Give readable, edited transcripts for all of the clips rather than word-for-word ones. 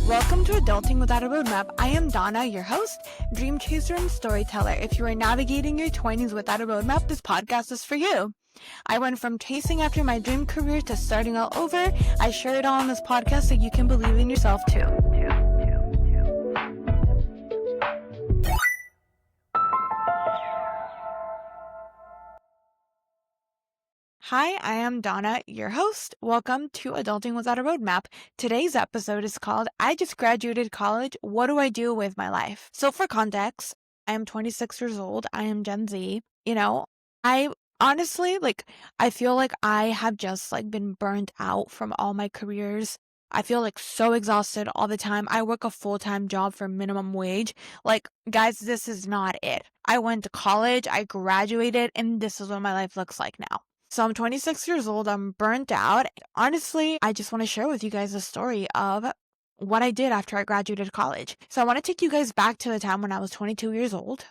Welcome to Adulting Without a Roadmap. I am Donna, your host, dream chaser, and storyteller. If you are navigating your 20s without a roadmap, this podcast is for you. I went from chasing after my dream career to starting all over. I share it all on this podcast so you can believe in yourself too. Hi, I am Donna, your host. Welcome to Adulting Without a Roadmap. Today's episode is called I Just Graduated College. What do I do with my life? So for context, I am 26 years old. I am Gen Z. I honestly, I feel like I have just been burned out from all my careers. I feel so exhausted all the time. I work a full-time job for minimum wage. Guys, this is not it. I went to college, I graduated, and this is what my life looks like now. So I'm 26 years old. I'm burnt out. Honestly, I just want to share with you guys a story of what I did after I graduated college. So I want to take you guys back to the time when I was 22 years old.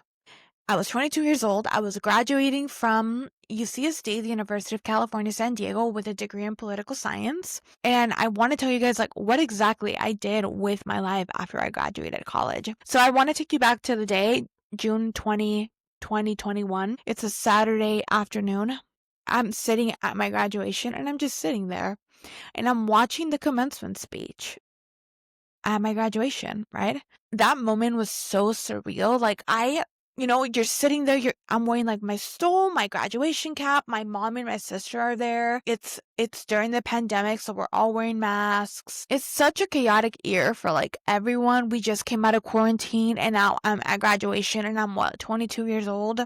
I was 22 years old. I was graduating from UCSD, the University of California, San Diego, with a degree in political science. And I want to tell you guys what exactly I did with my life after I graduated college. So I want to take you back to the day, June 20, 2021. It's a Saturday afternoon. I'm sitting at my graduation and I'm just sitting there and I'm watching the commencement speech at my graduation, right? That moment was so surreal. You're sitting there, I'm wearing my stole, my graduation cap, my mom and my sister are there. It's during the pandemic, so we're all wearing masks. It's such a chaotic year for everyone. We just came out of quarantine and now I'm at graduation and I'm 22 years old.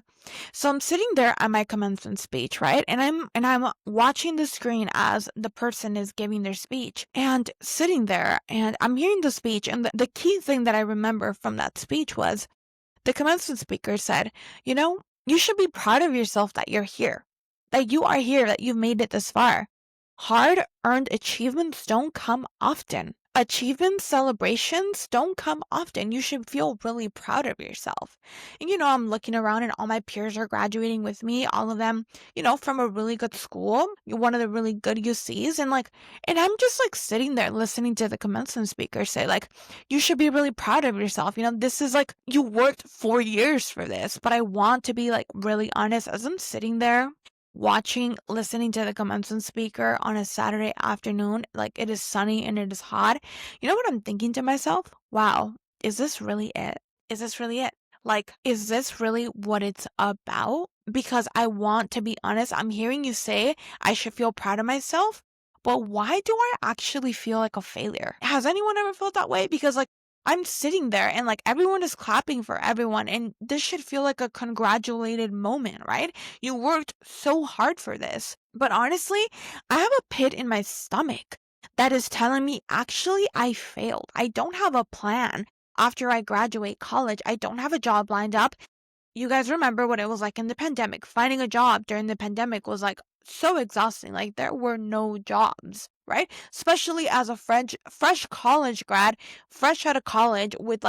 So I'm sitting there at my commencement speech, right? And I'm watching the screen as the person is giving their speech and sitting there and I'm hearing the speech. And the key thing that I remember from that speech was the commencement speaker said, you should be proud of yourself that you're here, that you are here, that you've made it this far. Hard-earned achievements don't come often. Achievement celebrations don't come often. You should feel really proud of yourself. And I'm looking around and all my peers are graduating with me, all of them, from a really good school, one of the really good UCs. And I'm just sitting there listening to the commencement speaker say, you should be really proud of yourself. This is you worked 4 years for this. But I want to be really honest as I'm sitting there listening to the commencement speaker on a Saturday afternoon, it is sunny and it is hot. You know what I'm thinking to myself? Wow, is this really it? Is this really it? Is this really what it's about? Because I want to be honest, I'm hearing you say I should feel proud of myself, but why do I actually feel like a failure? Has anyone ever felt that way? Because I'm sitting there and everyone is clapping for everyone and this should feel like a congratulated moment, right? You worked so hard for this. But honestly, I have a pit in my stomach that is telling me actually I failed. I don't have a plan after I graduate college. I don't have a job lined up. You guys remember what it was like in the pandemic. Finding a job during the pandemic was so exhausting. There were no jobs, right? Especially as a fresh college grad, fresh out of college with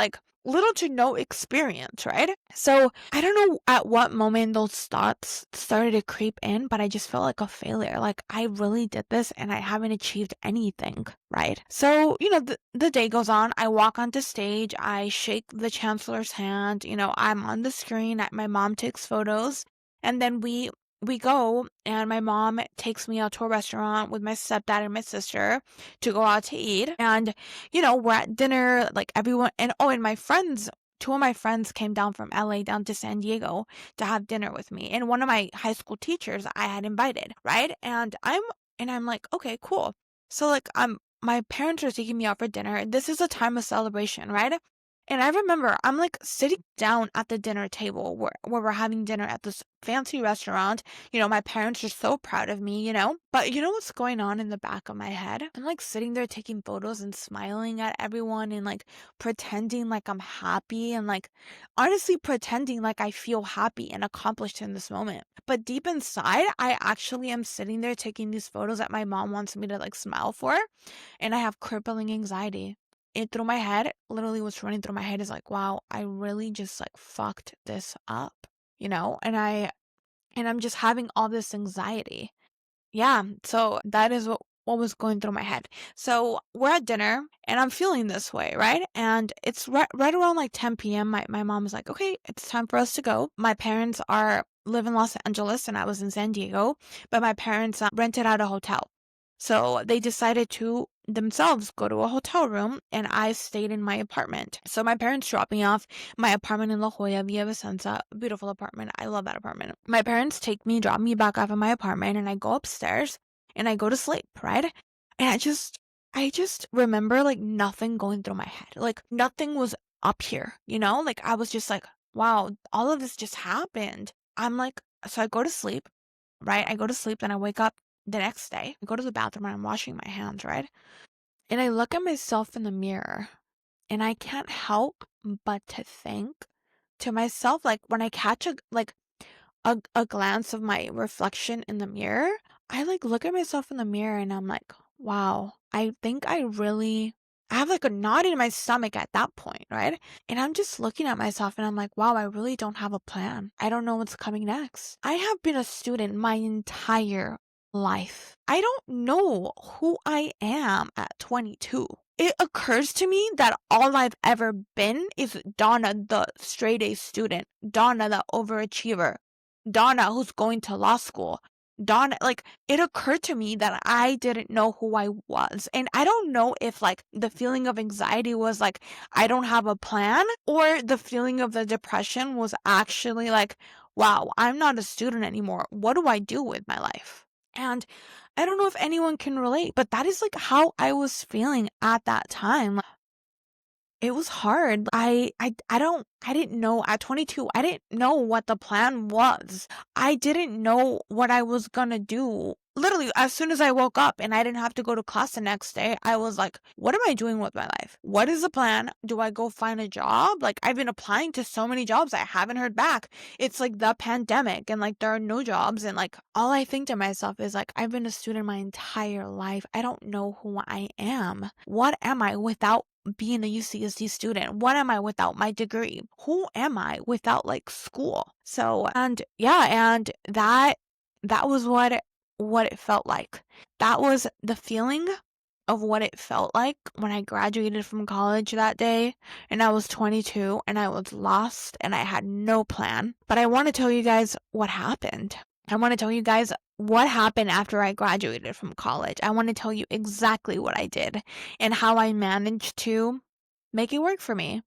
little to no experience, right? So I don't know at what moment those thoughts started to creep in, but I just felt like a failure. I really did this and I haven't achieved anything, right? So, the day goes on. I walk onto stage. I shake the chancellor's hand. I'm on the screen. My mom takes photos. And then we go and my mom takes me out to a restaurant with my stepdad and my sister to go out to eat. And, we're at dinner, everyone, and my friends, two of my friends came down from LA down to San Diego to have dinner with me. And one of my high school teachers I had invited, right? And I'm like, okay, cool. So my parents are taking me out for dinner. This is a time of celebration, right? And I remember I'm sitting down at the dinner table where we're having dinner at this fancy restaurant. My parents are so proud of me, But you know what's going on in the back of my head? I'm sitting there taking photos and smiling at everyone and pretending I'm happy and honestly pretending I feel happy and accomplished in this moment. But deep inside, I actually am sitting there taking these photos that my mom wants me to smile for. And I have crippling anxiety. Through my head, literally what's running through my head is wow, I really just fucked this up, and I'm just having all this anxiety. Yeah, so that is what was going through my head. So we're at dinner and I'm feeling this way, right? And it's right around like 10 p.m. My mom was like, okay, it's time for us to go. My parents live in Los Angeles and I was in San Diego, but my parents rented out a hotel. So they decided to themselves go to a hotel room and I stayed in my apartment. So my parents dropped me off my apartment in La Jolla, Villa Vicenza, beautiful apartment. I love that apartment. My parents drop me back off at my apartment and I go upstairs and I go to sleep, right? And I just remember like nothing going through my head. Like nothing was up here, Like I was just like, wow, all of this just happened. I'm like, so I go to sleep, right? I go to sleep, then I wake up the next day. I go to the bathroom and I'm washing my hands, right? And I look at myself in the mirror and I can't help but to think to myself, like when I catch a glance of my reflection in the mirror, I like look at myself in the mirror and I'm like, wow, I think I have like a knot in my stomach at that point, right? And I'm just looking at myself and I'm like, wow, I really don't have a plan. I don't know what's coming next. I have been a student my entire life. I don't know who I am at 22. It occurs to me that all I've ever been is Donna, the straight A student, Donna, the overachiever, Donna, who's going to law school. Donna, like, it occurred to me that I didn't know who I was. And I don't know if, like, the feeling of anxiety was like, I don't have a plan, or the feeling of the depression was actually like, wow, I'm not a student anymore. What do I do with my life? And I don't know if anyone can relate, but that is like how I was feeling at that time. It was hard. I didn't know at 22, I didn't know what the plan was. I didn't know what I was gonna do. Literally, as soon as I woke up and I didn't have to go to class the next day, I was like, what am I doing with my life? What is the plan? Do I go find a job? Like, I've been applying to so many jobs. I haven't heard back. It's like the pandemic and like there are no jobs. And like, all I think to myself is like, I've been a student my entire life. I don't know who I am. What am I without being a UCSD student? What am I without my degree? Who am I without like school? So, and yeah, and that was what it felt like. That was the feeling of what it felt like when I graduated from college that day and I was 22 and I was lost and I had no plan. But I want to tell you guys what happened. I want to tell you guys what happened after I graduated from college. I want to tell you exactly what I did and how I managed to make it work for me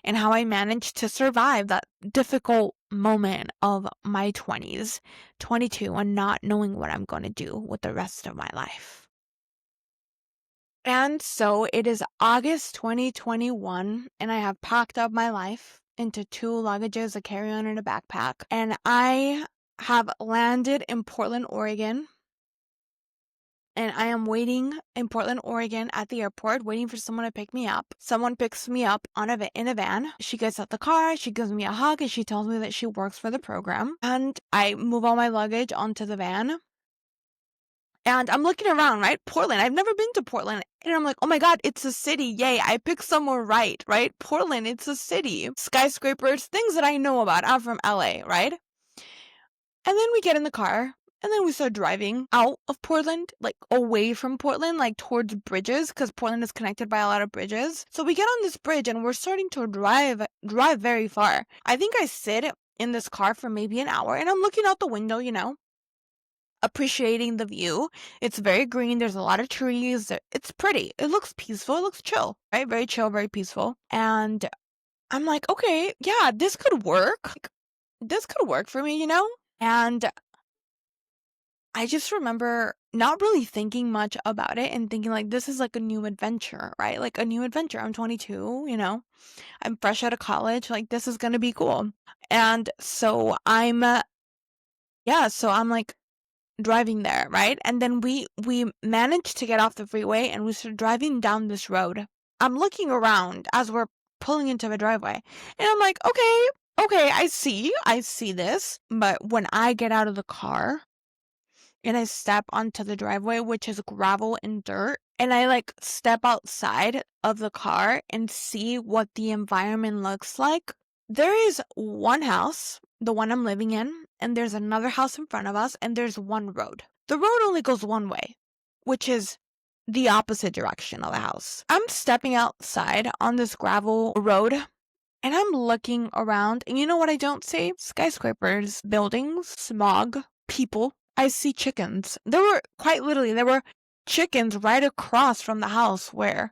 and how I managed to survive that difficult moment of my 20s, 22, and not knowing what I'm going to do with the rest of my life. And so it is August 2021, and I have packed up my life into 2 luggages, a carry-on, and a backpack, and I have landed in Portland, Oregon. And I am waiting in Portland, Oregon at the airport, waiting for someone to pick me up. Someone picks me up in a van. She gets out the car, she gives me a hug, and she tells me that she works for the program. And I move all my luggage onto the van. And I'm looking around, right? Portland. I've never been to Portland. And I'm like, oh my God, it's a city. Yay, I picked somewhere right? Portland, it's a city. Skyscrapers, things that I know about. I'm from LA, right? And then we get in the car. And then we start driving out of Portland, like away from Portland, like towards bridges, because Portland is connected by a lot of bridges. So we get on this bridge and we're starting to drive very far. I think I sit in this car for maybe an hour and I'm looking out the window, appreciating the view. It's very green. There's a lot of trees. It's pretty. It looks peaceful. It looks chill, right? Very chill, very peaceful. And I'm like, okay, yeah, this could work. This could work for me, And I just remember not really thinking much about it and thinking like this is like a new adventure, right? Like a new adventure. I'm 22, I'm fresh out of college. Like this is going to be cool. And so I'm like driving there, right? And then we managed to get off the freeway and we started driving down this road. I'm looking around as we're pulling into the driveway. And I'm like, okay, I see this. But when I get out of the car, and I step onto the driveway, which is gravel and dirt, and I like step outside of the car and see what the environment looks like. There is one house, the one I'm living in, and there's another house in front of us, and there's one road. The road only goes one way, which is the opposite direction of the house. I'm stepping outside on this gravel road and I'm looking around, and you know what I don't see? Skyscrapers, buildings, smog, people. I see chickens. There were chickens right across from the house where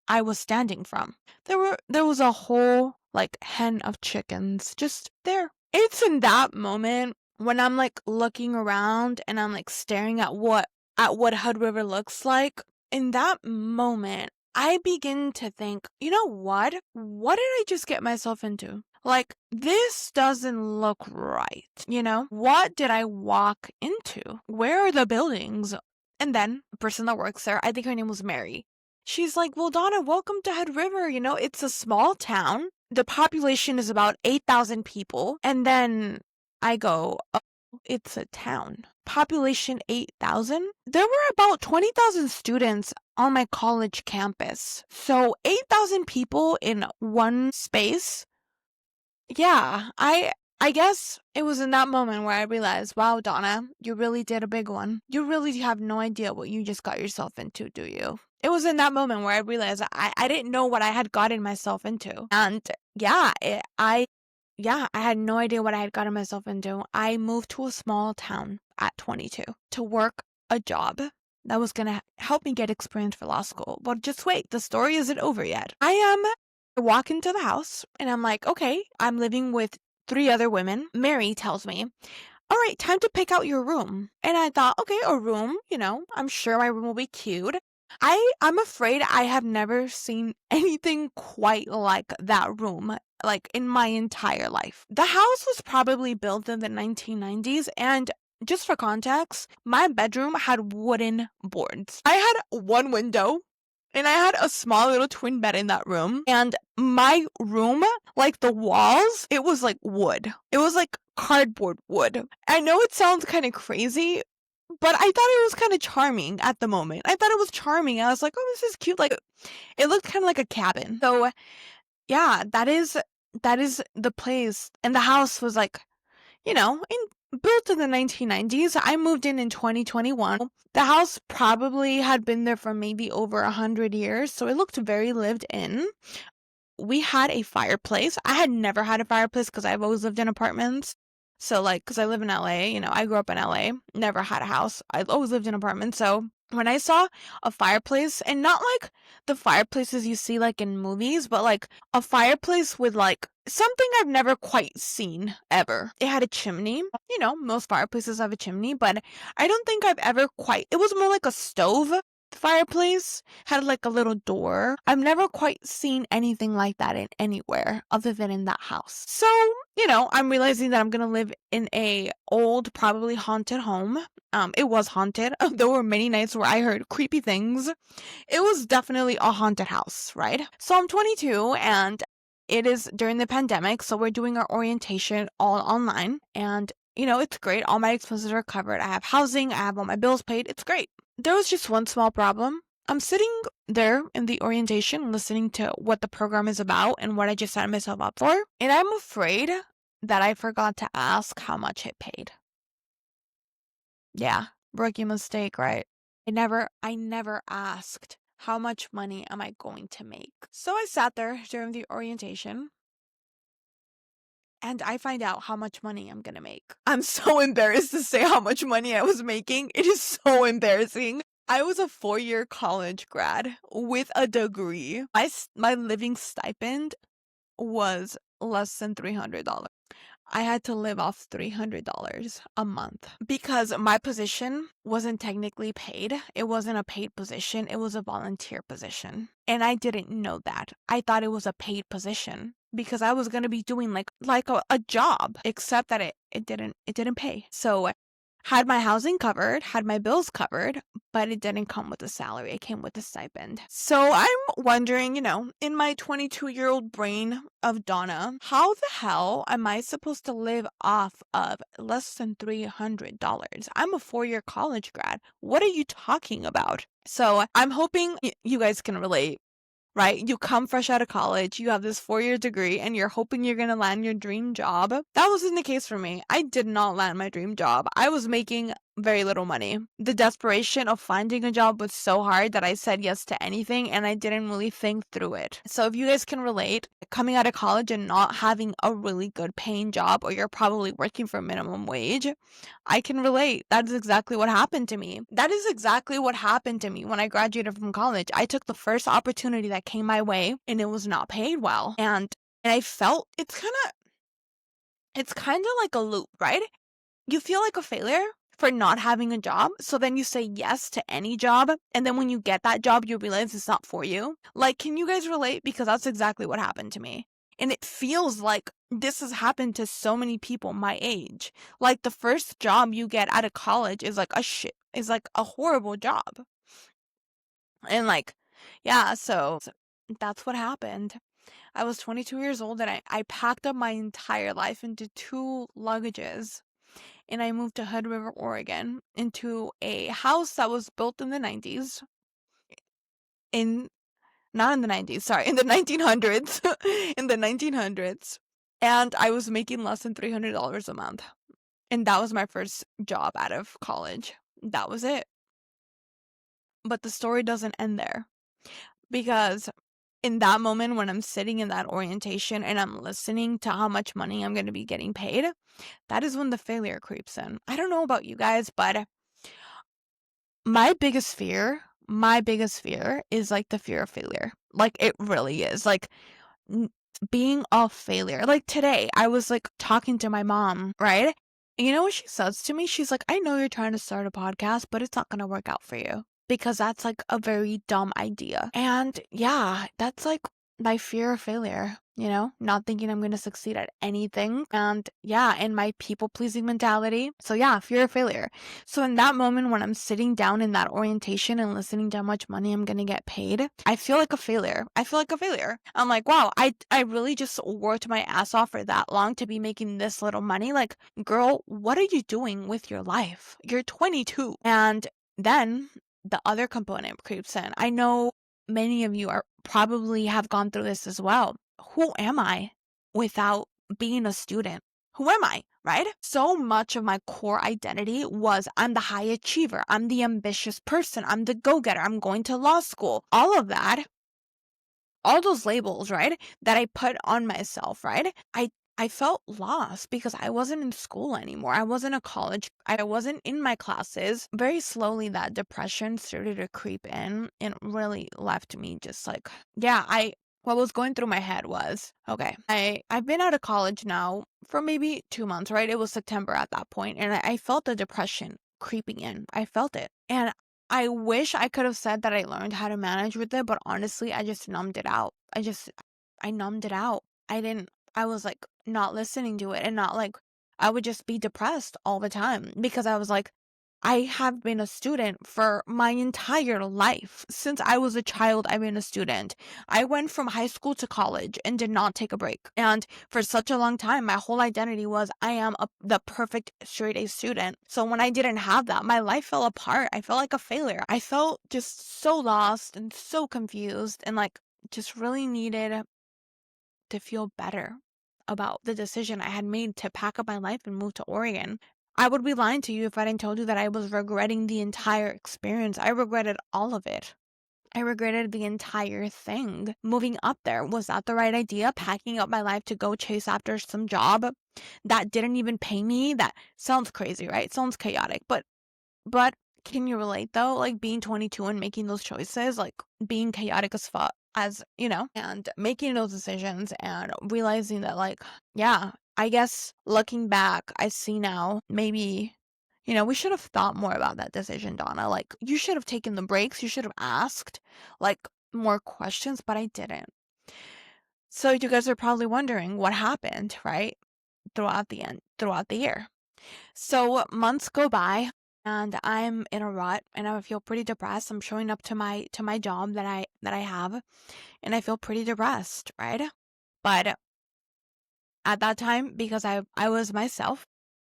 I was standing from. There was a whole like hen of chickens just there. It's in that moment when I'm like looking around and I'm like staring at what Hood River looks like. In that moment, I begin to think, you know what? What did I just get myself into? Like, this doesn't look right, you know? What did I walk into? Where are the buildings? And then the person that works there, I think her name was Mary. She's like, well, Donna, welcome to Hood River. You know, it's a small town. The population is about 8,000 people. And then I go, it's a town. Population 8,000? There were about 20,000 students on my college campus. So 8,000 people in one space. Yeah, I guess it was in that moment where I realized, wow, Donna, you really did a big one. You really have no idea what you just got yourself into, do you? It was in that moment where I realized I didn't know what I had gotten myself into. And yeah, I had no idea what I had gotten myself into. I moved to a small town at 22 to work a job that was going to help me get experience for law school. But just wait, the story isn't over yet. I walk into the house and I'm like, okay, I'm living with 3 other women. Mary tells me, all right, time to pick out your room. And I thought, okay, a room, you know, I'm sure my room will be cute. I'm afraid I have never seen anything quite like that room, like in my entire life. The house was probably built in the 1990s, and just for context, my bedroom had wooden boards. I had one window, and I had a small little twin bed in that room. And my room, like the walls, it was like wood. It was like cardboard wood. I know it sounds kind of crazy, but I thought it was kind of charming at the moment. I thought it was charming. I was like, oh, this is cute. Like, it looked kind of like a cabin. So, yeah, that is the place. And the house was like, you know, built in the 1990s. I moved in 2021. The house probably had been there for maybe over 100 years, so it looked very lived in. We had a fireplace. I had never had a fireplace because I've always lived in apartments. So, like, because I live in LA, you know, I grew up in LA, never had a house. I've always lived in apartments. So, when I saw a fireplace, and not like the fireplaces you see like in movies, but like a fireplace with like something I've never quite seen ever. It had a chimney. You know, most fireplaces have a chimney, but I don't think I've ever quite, it was more like a stove fireplace, had like a little door. I've never quite seen anything like that in anywhere other than in that house. So, you know, I'm realizing that I'm gonna live in a old, probably haunted home. It was haunted. There were many nights where I heard creepy things. It was definitely a haunted house, right? So I'm 22 and it is during the pandemic, so we're doing our orientation all online. And, you know, it's great. All my expenses are covered. I have housing. I have all my bills paid. It's great. There was just one small problem. I'm sitting there in the orientation listening to what the program is about and what I just signed myself up for. And I'm afraid that I forgot to ask how much it paid. Yeah, rookie mistake, right? I never asked how much money am I going to make. So I sat there during the orientation and I find out how much money I'm gonna make. I'm so embarrassed to say how much money I was making. It is so embarrassing. I was a 4-year college grad with a degree. My living stipend was less than $300. I had to live off $300 a month because my position wasn't technically paid. It wasn't a paid position. It was a volunteer position. And I didn't know that. I thought it was a paid position because I was going to be doing like a job, except that it didn't pay. So had my housing covered, had my bills covered, but it didn't come with a salary. It came with a stipend. So I'm wondering, you know, in my 22-year-old brain of Donna, how the hell am I supposed to live off of less than $300? I'm a 4-year college grad. What are you talking about? So I'm hoping you guys can relate. Right? You come fresh out of college, you have this 4-year degree, and you're hoping you're going to land your dream job. That wasn't the case for me. I did not land my dream job. I was making very little money. The desperation of finding a job was so hard that I said yes to anything and I didn't really think through it. So if you guys can relate, coming out of college and not having a really good paying job, or you're probably working for minimum wage, I can relate. That is exactly what happened to me. That is exactly what happened to me when I graduated from college. I took the first opportunity that came my way and it was not paid well. And I felt it's kind of like a loop, right? You feel like a failure for not having a job, so then you say yes to any job, and then when you get that job, you realize it's not for you. Like, can you guys relate? Because that's exactly what happened to me. And it feels like this has happened to so many people my age. Like, the first job you get out of college is like a horrible job. And like, yeah, so that's what happened. I was 22 years old and I packed up my entire life into 2 luggages and I moved to Hood River, Oregon, into a house that was built in the 90s. In Not in the 90s, sorry, in the 1900s. In the 1900s. And I was making less than $300 a month. And that was my first job out of college. That was it. But the story doesn't end there. Because in that moment when I'm sitting in that orientation and I'm listening to how much money I'm going to be getting paid, that is when the failure creeps in. I don't know about you guys, but my biggest fear is like the fear of failure. Like, it really is. Like, being a failure. Like, today, I was like talking to my mom, right? And you know what she says to me? She's like, I know you're trying to start a podcast, but it's not going to work out for you because that's like a very dumb idea. And yeah, that's like my fear of failure, not thinking I'm going to succeed at anything. And yeah, and my people pleasing mentality. So yeah, fear of failure. So in that moment when I'm sitting down in that orientation and listening to how much money I'm going to get paid, I feel like a failure. I'm like, wow, I really just worked my ass off for that long to be making this little money. Like, girl, what are you doing with your life? You're 22. And then the other component creeps in. I know many of you are probably have gone through this as well. Who am I without being a student? Who am I, right? So much of my core identity was I'm the high achiever. I'm the ambitious person. I'm the go-getter. I'm going to law school. All of that, all those labels, right, that I put on myself, right? I felt lost because I wasn't in school anymore. I wasn't a college. I wasn't in my classes. Very slowly, that depression started to creep in and really left me just like, yeah, what was going through my head was, okay, I've been out of college now for maybe 2 months, right? It was September at that point, and I felt the depression creeping in. I felt it. And I wish I could have said that I learned how to manage with it, but honestly, I just numbed it out. I numbed it out. I was like not listening to it and not like, I would just be depressed all the time because I was like, I have been a student for my entire life. Since I was a child, I've been a student. I went from high school to college and did not take a break. And for such a long time, my whole identity was I am the perfect straight A student. So when I didn't have that, my life fell apart. I felt like a failure. I felt just so lost and so confused and like just really needed to feel better about the decision I had made to pack up my life and move to Oregon. I would be lying to you if I didn't told you that I was regretting the entire experience. I regretted all of it. I regretted the entire thing. Moving up there, was that the right idea? Packing up my life to go chase after some job that didn't even pay me? That sounds crazy, right? Sounds chaotic. But can you relate though? Like being 22 and making those choices, like being chaotic as fuck, and making those decisions and realizing that, like, yeah, I guess looking back, I see now maybe, we should have thought more about that decision, Donna. Like, you should have taken the breaks. You should have asked, like, more questions, but I didn't. So you guys are probably wondering what happened, right? Throughout the year. So months go by and I'm in a rut and I feel pretty depressed. I'm showing up to my job that I have and I feel pretty depressed, right? But at that time, because I was myself,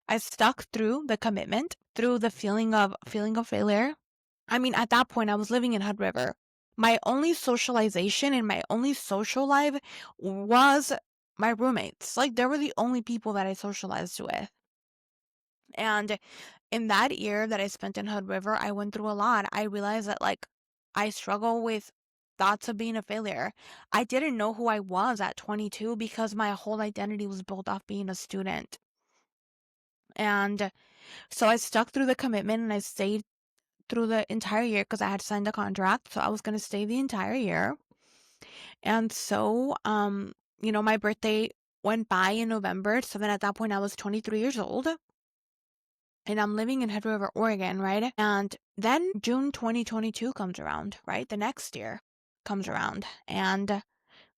I stuck through the commitment, through the feeling of failure. I mean, at that point I was living in Hood River. My only socialization and my only social life was my roommates. Like, they were the only people that I socialized with. And in that year that I spent in Hood River, I went through a lot. I realized that like I struggle with thoughts of being a failure. I didn't know who I was at 22 because my whole identity was built off being a student. And so I stuck through the commitment and I stayed through the entire year because I had signed a contract. So I was going to stay the entire year. And so, my birthday went by in November. So then at that point, I was 23 years old. And I'm living in Hood River, Oregon, right? And then June 2022 comes around, right? The next year comes around. And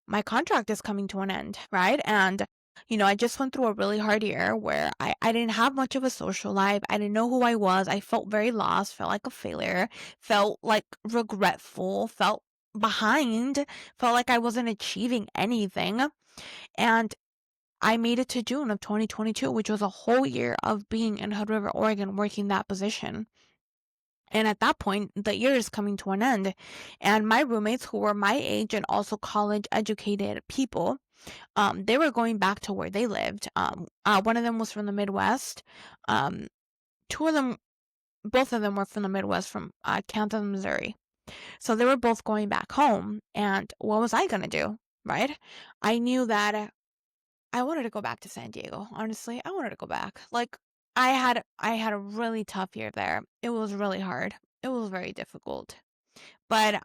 my contract is coming to an end, right? And, I just went through a really hard year where I didn't have much of a social life. I didn't know who I was. I felt very lost, felt like a failure, felt like regretful, felt behind, felt like I wasn't achieving anything. And I made it to June of 2022, which was a whole year of being in Hood River, Oregon, working that position. And at that point, the year is coming to an end. And my roommates, who were my age and also college educated people, they were going back to where they lived. One of them was from the Midwest. Um, both of them were from the Midwest, from Kansas, Missouri. So they were both going back home. And what was I going to do? Right? I knew that I wanted to go back to San Diego. Honestly, I wanted to go back. Like I had a really tough year there. It was really hard. It was very difficult. But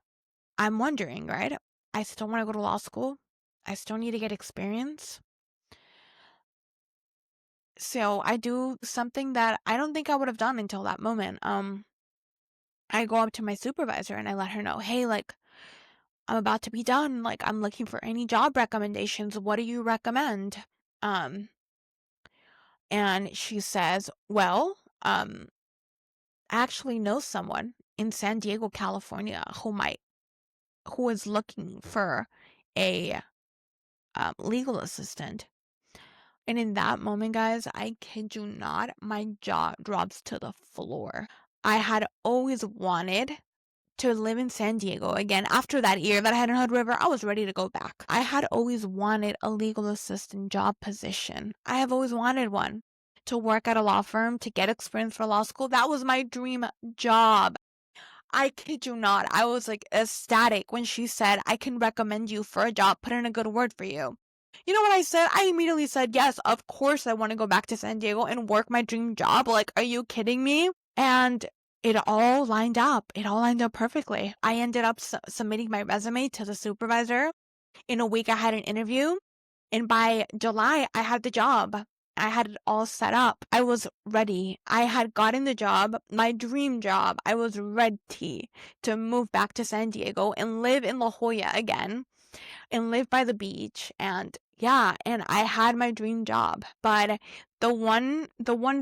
I'm wondering, right? I still want to go to law school. I still need to get experience. So I do something that I don't think I would have done until that moment. I go up to my supervisor and I let her know, "Hey, like I'm about to be done. Like I'm looking for any job recommendations. What do you recommend?" Um And she says, "Well, I actually know someone in San Diego, California, who is looking for a legal assistant." And in that moment, guys, I kid you not, my jaw drops to the floor. I had always wanted to live in San Diego again. After that year that I had in Hood River, I was ready to go back. I had always wanted a legal assistant job position. I have always wanted one. To work at a law firm, to get experience for law school. That was my dream job. I kid you not. I was like ecstatic when she said, "I can recommend you for a job, put in a good word for you." You know what I said? I immediately said, "Yes, of course I want to go back to San Diego and work my dream job. Like, are you kidding me?" And it all lined up. It all lined up perfectly. I ended up submitting my resume to the supervisor. In a week, I had an interview. And by July, I had the job. I had it all set up. I was ready. I had gotten the job, my dream job. I was ready to move back to San Diego and live in La Jolla again and live by the beach. And yeah, and I had my dream job. But the one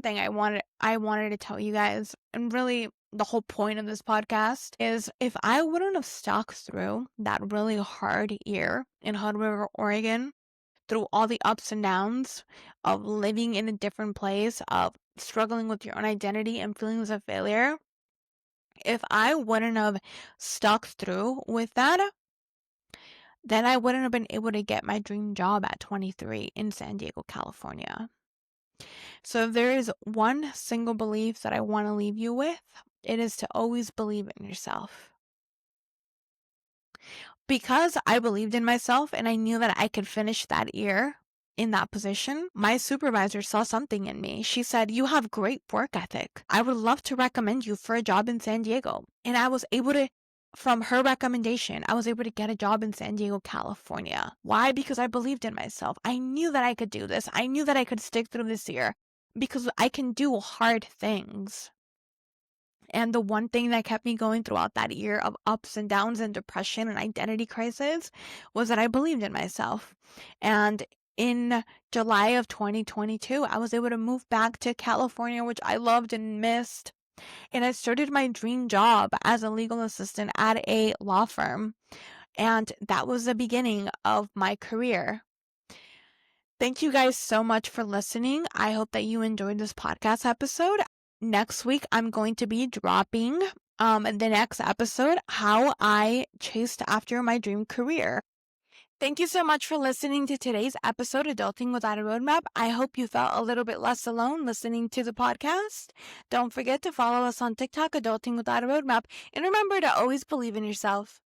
thing I wanted to tell you guys, and really the whole point of this podcast, is if I wouldn't have stuck through that really hard year in Hood River, Oregon, through all the ups and downs of living in a different place, of struggling with your own identity and feelings of failure, if I wouldn't have stuck through with that, then I wouldn't have been able to get my dream job at 23 in San Diego, California. So if there is one single belief that I want to leave you with, it is to always believe in yourself. Because I believed in myself and I knew that I could finish that year in that position, my supervisor saw something in me. She said, "You have great work ethic. I would love to recommend you for a job in San Diego." And I was able to, from her recommendation, I was able to get a job in San Diego, California. Why? Because I believed in myself. I knew that I could do this. I knew that I could stick through this year because I can do hard things. And the one thing that kept me going throughout that year of ups and downs and depression and identity crisis was that I believed in myself. And in July of 2022, I was able to move back to California, which I loved and missed. And I started my dream job as a legal assistant at a law firm. And that was the beginning of my career. Thank you guys so much for listening. I hope that you enjoyed this podcast episode. Next week, I'm going to be dropping the next episode, how I chased after my dream career. Thank you so much for listening to today's episode, Adulting Without a Roadmap. I hope you felt a little bit less alone listening to the podcast. Don't forget to follow us on TikTok, Adulting Without a Roadmap, and remember to always believe in yourself.